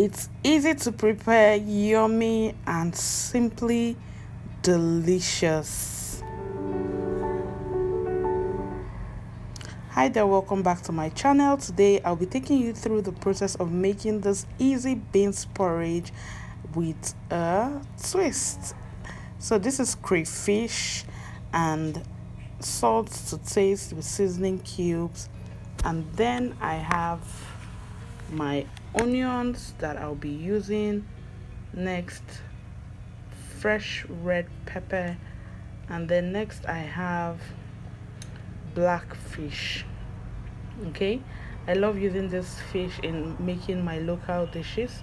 It's easy to prepare, yummy, and simply delicious. Hi there, welcome back to my channel. Today I'll be taking you through the process of making this easy beans porridge with a twist. So this is crayfish and salt to taste with seasoning cubes, and then I have my onions that I'll be using. Next, fresh red pepper, and then next I have black fish. Okay, I love using this fish in making my local dishes.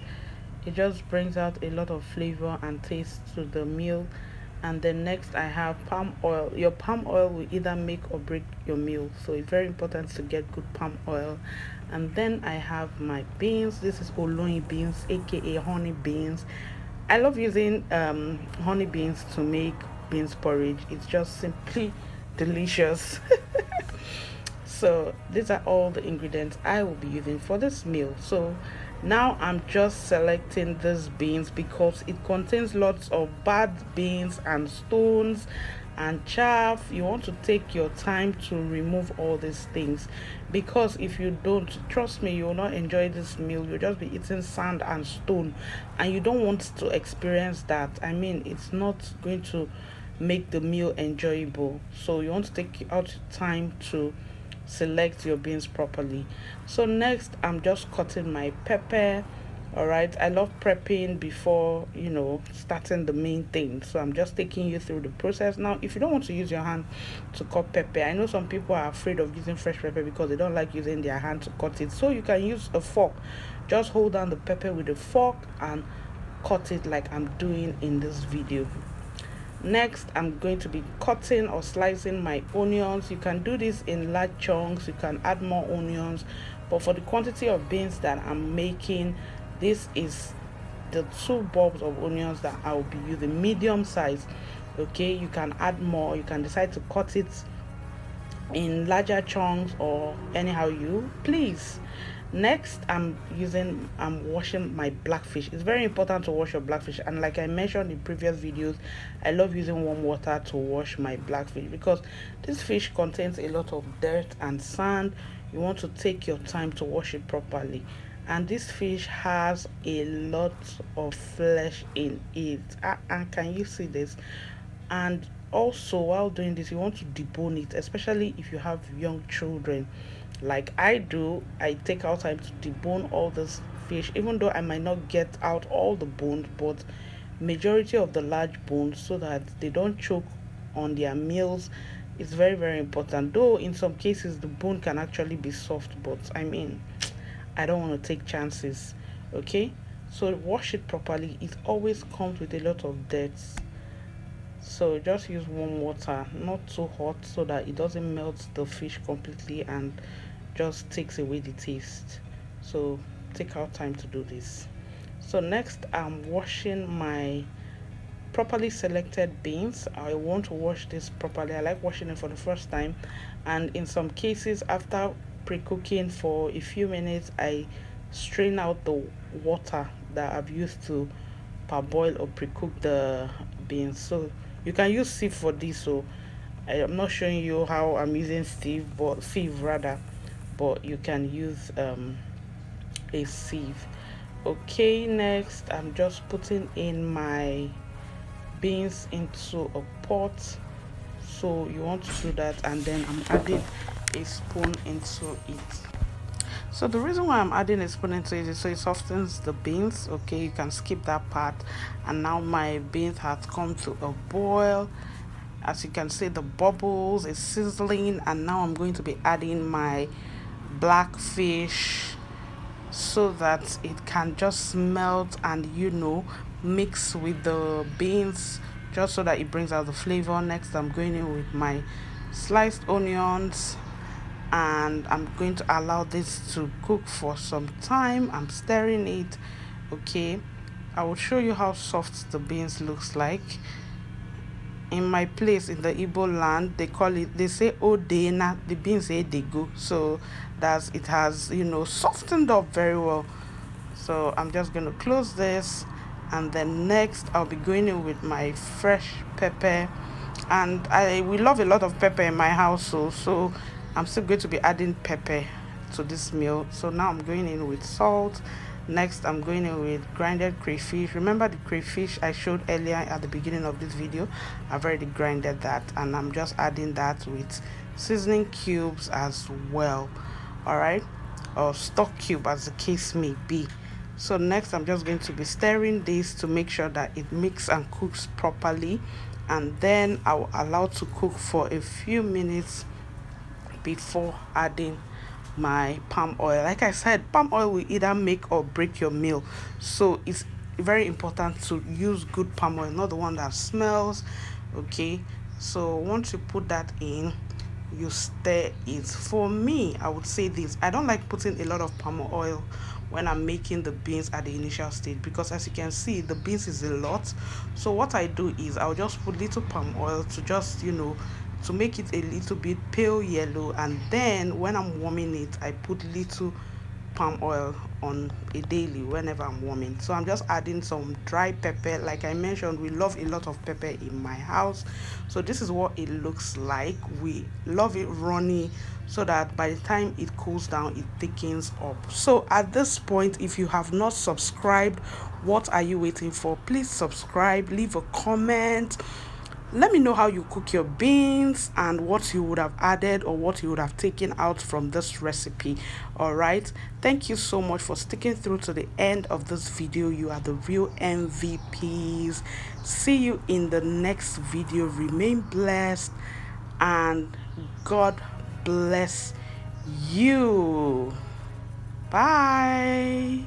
It just brings out a lot of flavor and taste to the meal. And then next I have palm oil. Your palm oil will either make or break your meal, so it's very important to get good palm oil. And then I have my beans. This is Oloyin beans, aka honey beans. I love using honey beans to make beans porridge. It's just simply delicious. So these are all the ingredients I will be using for this meal. So now I'm just selecting these beans because it contains lots of bad beans and stones and chaff. You want to take your time to remove all these things, because if you don't, trust me, you will not enjoy this meal. You'll just be eating sand and stone, and you don't want to experience that. I mean, it's not going to make the meal enjoyable. So you want to take out time to select your beans properly. So next I'm just cutting my pepper. All right, I love prepping before starting the main thing, so I'm just taking you through the process. Now if you don't want to use your hand to cut pepper, I know some people are afraid of using fresh pepper because they don't like using their hand to cut it, so you can use a fork. Just hold down the pepper with a fork and cut it like I'm doing in this video. Next, I'm going to be cutting or slicing my onions. You can do this in large chunks, you can add more onions, but for the quantity of beans that I'm making, this is the 2 bulbs of onions that I'll be using, medium size. Okay, you can add more, you can decide to cut it in larger chunks or anyhow you please. Next I'm washing my blackfish. It's very important to wash your blackfish, and like I mentioned in previous videos, I love using warm water to wash my blackfish because this fish contains a lot of dirt and sand. You want to take your time to wash it properly, and this fish has a lot of flesh in it. And can you see this? And also while doing this, you want to debone it, especially if you have young children like I do. I take out time to debone all this fish, even though I might not get out all the bones, but majority of the large bones, so that they don't choke on their meals. It's very, very important, though in some cases the bone can actually be soft, but I mean, I don't want to take chances. Okay, so wash it properly. It always comes with a lot of dirt, so just use warm water, not too hot, so that it doesn't melt the fish completely and just takes away the taste. So take out time to do this. So next I'm washing my properly selected beans. I want to wash this properly. I like washing it for the first time, and in some cases after pre-cooking for a few minutes, I strain out the water that I've used to parboil or pre-cook the beans. So you can use sieve for this. So I am not showing you how I'm using sieve rather, but you can use a sieve. Okay, next I'm just putting in my beans into a pot. So you want to do that, and then I'm adding a spoon into it. So the reason why I'm adding a spoon into it is so it softens the beans. Okay, you can skip that part. And now my beans has come to a boil. As you can see, the bubbles is sizzling, and now I'm going to be adding my black fish so that it can just melt and mix with the beans, just so that it brings out the flavor. Next I'm going in with my sliced onions, and I'm going to allow this to cook for some time. I'm stirring it. Okay, I will show you how soft the beans looks like. In my place in the Igbo land, they say odena, the beans say they go. So that's, it has softened up very well. So I'm just going to close this, and then next I'll be going in with my fresh pepper. And we love a lot of pepper in my household, so I'm still going to be adding pepper to this meal. So now I'm going in with salt. Next I'm going in with grinded crayfish. Remember the crayfish I showed earlier at the beginning of this video? I've already grinded that, and I'm just adding that with seasoning cubes as well. All right, or stock cube as the case may be. So next I'm just going to be stirring this to make sure that it mixes and cooks properly, and then I'll allow to cook for a few minutes before adding my palm oil. Like I said, palm oil will either make or break your meal, so it's very important to use good palm oil, not the one that smells. Okay, so once you put that in, you stir it. For me, I would say this: I don't like putting a lot of palm oil when I'm making the beans at the initial stage, because as you can see, the beans is a lot. So what I do is I'll just put little palm oil to just, to make it a little bit pale yellow, and then when I'm warming it, I put little palm oil on a daily whenever I'm warming. So I'm just adding some dry pepper. Like I mentioned, we love a lot of pepper in my house, so this is what it looks like. We love it runny, so that by the time it cools down, it thickens up. So at this point, if you have not subscribed, what are you waiting for? Please subscribe, leave a comment, let me know how you cook your beans and what you would have added or what you would have taken out from this recipe. All right, thank you so much for sticking through to the end of this video. You are the real MVPs. See you in the next video. Remain blessed, and God bless you. Bye.